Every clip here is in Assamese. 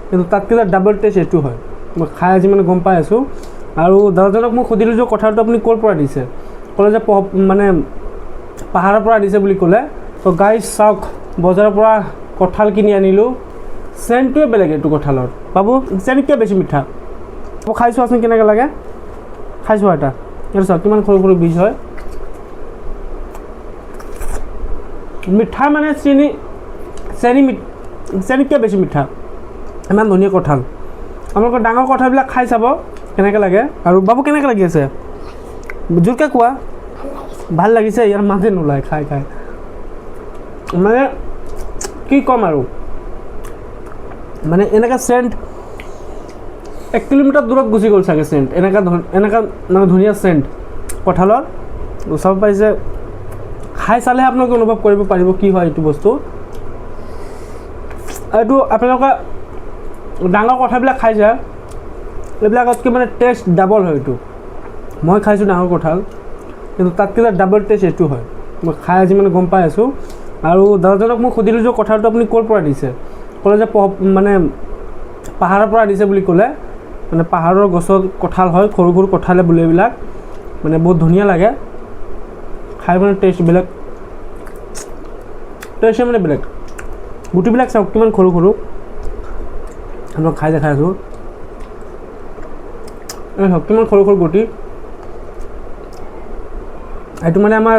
কিন্তু তাতকৈ ডাবল টেষ্ট এইটো হয়। মই খাই আজি মানে গম পাই আছোঁ। আৰু দাদাজনক মই সুধিলোঁ যে কঁঠালটো আপুনি ক'ৰ পৰা দিছে, ক'লে যে মানে পাহাৰৰ পৰা দিছে বুলি ক'লে। তো গাইজ চাওক, বজাৰৰ পৰা কঁঠাল কিনি আনিলোঁ, চেণ্টটোৱে বেলেগ এইটো কঁঠালৰ। বাবু চেণ্টতকৈ বেছি মিঠা। খাই চোৱাচোন কেনেকৈ লাগে, খাই চোৱা এটা। এইটো চাওক কিমান সৰু সৰু বীজ হয়। মিঠা মানে চেনীতকৈ বেছি মিঠা, ইমান ধুনীয়া কঁঠাল। আপোনালোকৰ ডাঙৰ কঁঠালবিলাক খাই চাব কেনেকৈ লাগে। আৰু বাবু কেনেকৈ লাগি আছে, জোৰকৈ কোৱা। ভাল লাগিছে, ইয়াৰ মাজে নোলায় খাই খাই। মানে কি ক'ম আৰু, মানে এনেকুৱা চেণ্ট 1 কিলোমিটাৰ দূৰত গুচি গ'ল চাগে চেণ্ট, এনেকুৱা মানে ধুনীয়া চেণ্ট কঁঠালৰ। চাব পাৰিছে, খাই চালেহে আপোনালোকে অনুভৱ কৰিব পাৰিব কি হয় এইটো বস্তু। এইটো আপোনালোকে ডাঙৰ কঁঠালবিলাক খাইছে, এইবিলাকতকৈ মানে টেষ্ট ডাবল হয় এইটো। মই খাইছোঁ ডাঙৰ কঁঠাল, কিন্তু তাতকৈ ডাবল টেষ্ট এইটো হয়। মই খাই আজি মানে গম পাই আছোঁ। আৰু দাদাজনক মই সুধিলোঁ যে কঁঠালটো আপুনি ক'ৰ পৰা দিছে, ক'লে যে মানে পাহাৰৰ পৰা দিছে বুলি ক'লে। মানে পাহাৰৰ গছত কঁঠাল হয়, সৰু সৰু কঁঠালে বোলে এইবিলাক, মানে বহুত ধুনীয়া লাগে খাই, মানে টেষ্ট বেলেগ, টেষ্ট মানে বেলেগ। গুটিবিলাক চাওক কিমান সৰু সৰু, মই খাই দেখাই আছোঁ। এই চাওক কিমান সৰু সৰু গুটি। এইটো মানে আমাৰ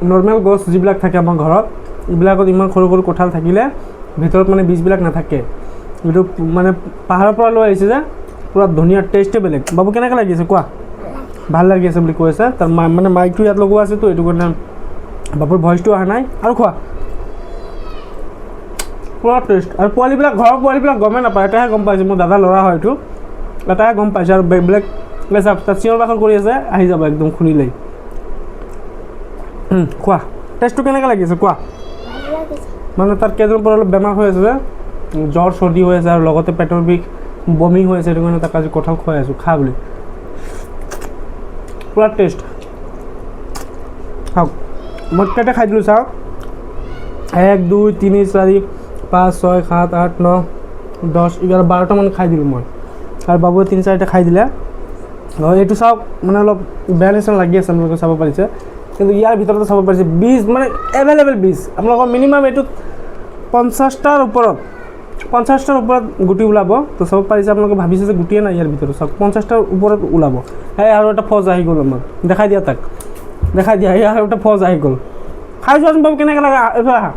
নৰ্মেল গছ যিবিলাক থাকে আমাৰ ঘৰত, এইবিলাকত ইমান সৰু সৰু কঁঠাল থাকিলে ভিতৰত মানে বীজবিলাক নাথাকে। এইটো মানে পাহাৰৰ পৰা লৈ আহিছে যে, পূৰা ধুনীয়া, টেষ্টে বেলেগ। বাবু কেনেকৈ লাগি আছে কোৱা। ভাল লাগি আছে বুলি কৈ আছে। তাৰ মানে মাইকটো ইয়াত লগোৱা আছেতো, এইটো কাৰণে বাবুৰ ভইচটো অহা নাই। আৰু খোৱা, পূৰা টেষ্ট। আৰু পোৱালিবিলাক, ঘৰৰ পোৱালিবিলাক গমেই নাপায়, এটাহে গম পাইছোঁ, মোৰ দাদা ল'ৰা হয় এইটো, এটাহে গম পাইছোঁ। আৰু বেলেগ তাত চিঞৰ বাখৰ কৰি আছে, আহি যাব একদম শুনিলেই। খোৱা, টেষ্টটো কেনেকৈ লাগি আছে কোৱা। মানে তাত কেইদিনৰ পৰা অলপ বেমাৰ হৈ আছে যে, জ্বৰ চৰ্দি হৈ আছে, আৰু লগতে পেটৰ বিষ, বমি হৈ আছে, সেইটো কাৰণে তাক আজি কঁঠাল খুৱাই আছোঁ, খা বুলি। পূৰা টেষ্ট। চাওক মই কেইটা খাই দিলোঁ চাওক, 1 2 3 4 5 6 7 8 9 10 11 12টামান খাই দিলোঁ মই, আৰু বাবুৱে 3 4টা খাই দিলে। এইটো চাওক, মানে অলপ বেয়া নিচিনা লাগি আছে, আপোনালোকে চাব পাৰিছে। কিন্তু ইয়াৰ ভিতৰতে চাব পাৰিছে বীজ, মানে এভেইলেবল বীজ। আপোনালোকৰ মিনিমাম এইটোত 50টাৰ ওপৰত গুটি ওলাব। তো চাব পাৰিছে, আপোনালোকে ভাবিছে যে গুটিয়ে নাই ইয়াৰ ভিতৰত, চাওক 50টাৰ ওপৰত ওলাব। আৰু এটা ফজ আহি গ'ল আমাক, দেখাই দিয়া তাক, দেখাই দিয়া, আৰু এটা ফজ আহি গ'ল। খাই চোৱাচোন বাবু কেনেকৈ লাগে। এইফালে আহা,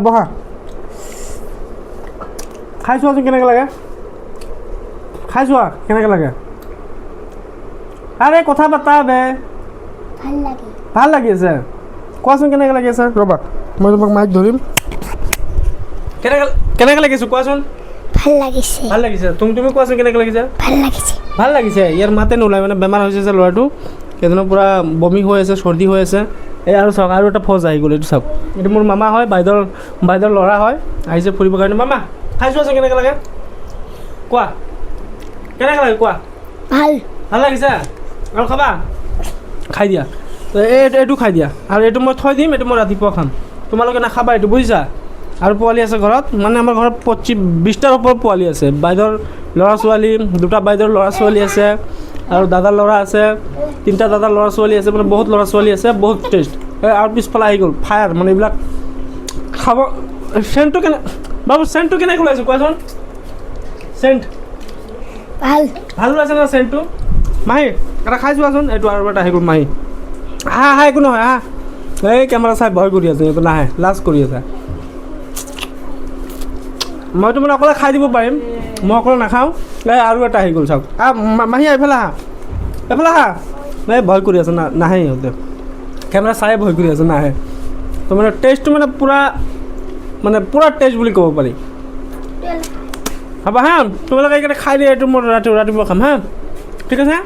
বহা, খাই চোৱাচোন কেনেকৈ লাগে, খাই চোৱা কেনেকৈ লাগে। আৰে কথা পাতা বে, ভাল লাগি আছে, কোৱাচোন কেনেকৈ লাগি আছে। ৰ'বা মই তোমাক মাইক ধৰিম। কেনেকৈ লাগিছে কোৱাচোন। ভাল লাগিছে। তুমি কোৱাচোন কেনেকৈ লাগিছে। ভাল লাগিছে। ইয়াৰ মাতে নোলায়, মানে বেমাৰ হৈছে যে ল'ৰাটো, সেইদিনৰ পৰা বমি হৈ আছে, চৰ্দি হৈ আছে। এই আৰু চাওক, আৰু এটা ফজ আহি গ'ল। এইটো চাওক, এইটো মোৰ মামা হয়, বাইদেউৰ ল'ৰা হয়, আহিছে ফুৰিবৰ কাৰণে। মামা খাই চোৱাচোন কেনেকৈ লাগে, কোৱা কেনেকৈ লাগে কোৱা। ভাল লাগিছে। আৰু খাবা, খাই দিয়া। এইটো খাই দিয়া, আৰু এইটো মই থৈ দিম, এইটো মই ৰাতিপুৱা খাম, তোমালোকে নাখাবা এইটো, বুজিছা। আৰু পোৱালি আছে ঘৰত, মানে আমাৰ ঘৰত 20টাৰ ওপৰত পোৱালি আছে। বাইদেউৰ ল'ৰা ছোৱালী, 2টা বাইদেউৰ ল'ৰা ছোৱালী আছে, আৰু দাদাৰ ল'ৰা আছে, 3টা দাদাৰ ল'ৰা ছোৱালী আছে, মানে বহুত ল'ৰা ছোৱালী আছে, বহুত টেষ্ট। আৰু পিছফালে আহি গ'ল ফায়াৰ, মানে এইবিলাক খাব। চেণ্টটো বাবু চেণ্টটো কেনেকৈ ওলাইছোঁ কোৱাচোন। চেণ্ট ভাল ওলাইছে ন চেণ্টটো। মাহী এটা খাই চোৱাচোন। এইটো আৰু এটা আহি গ'ল, মাহী আহা, একো নহয় আহা। এই কেমেৰা চাই ভয় কৰি আছে, এইটো নাহে, লাজ কৰি আছে। মইতো মানে অকলে খাই দিব পাৰিম, মই অকলে নাখাওঁ। আৰু এটা আহি গ'ল চাওক। মাহী এইফালে আহা, এই ভয় কৰি আছে, নাহে সিহঁতে, কেমেৰা চাই ভয় কৰি আছে, নাহে। তো মানে টেষ্টটো মানে পূৰা টেষ্ট বুলি ক'ব পাৰি। হ'ব হা, তোমালোকে এইকেইটা খাই দিয়া, এইটো মই ৰাতিপুৱা খাম হা, ঠিক আছে।